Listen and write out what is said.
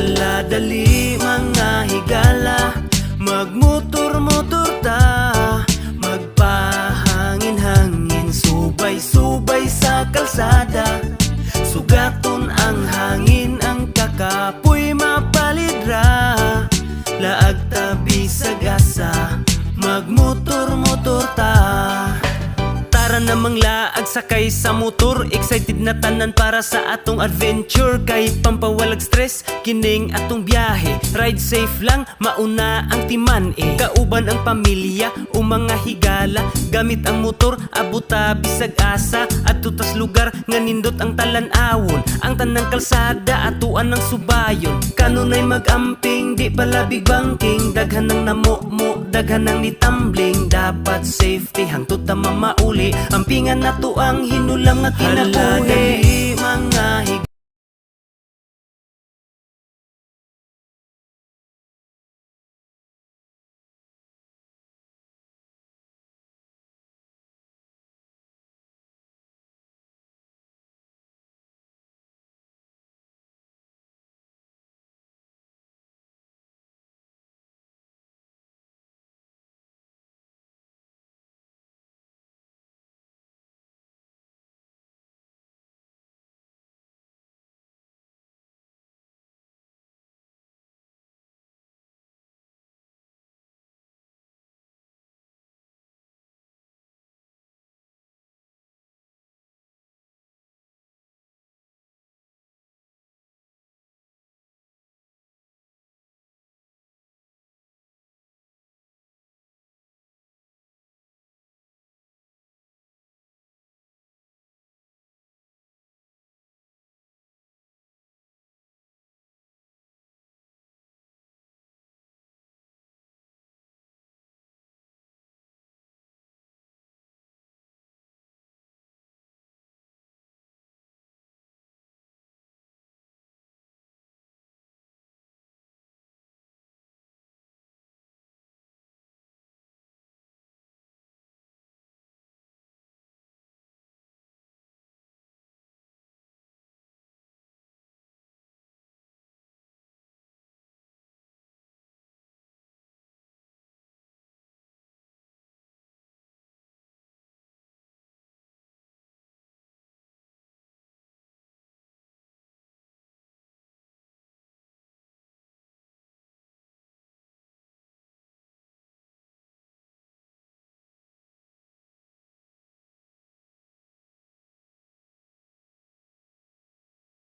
Hala dali mga higala, magmotor-motor ta, magpahangin-hangin, subay-subay sa kalsada. Sugaton ang hangin, ang kakapoy mapalidra, laag tabi sa gasa, magmotor-motor ta. Tara namang laag sakay sa motor, excited na tanan para sa atong adventure. Kay pampawalag stress, kining atong biyahe, ride safe lang, mauna ang timan kauban ang pamilya o mga higala. Gamit ang motor, abuta bisag asa, at tutas lugar nga nindot ang talan-awon. Ang tanang kalsada, atuan ng subayon, kanunay mag-amping, di palabig banking. Daghan ng namumo, daghan ng nitambling, dapat safety hangtod ta mamauli. Ampingan na to ang hinulam nga kinabuhi. Hala dali mga higala,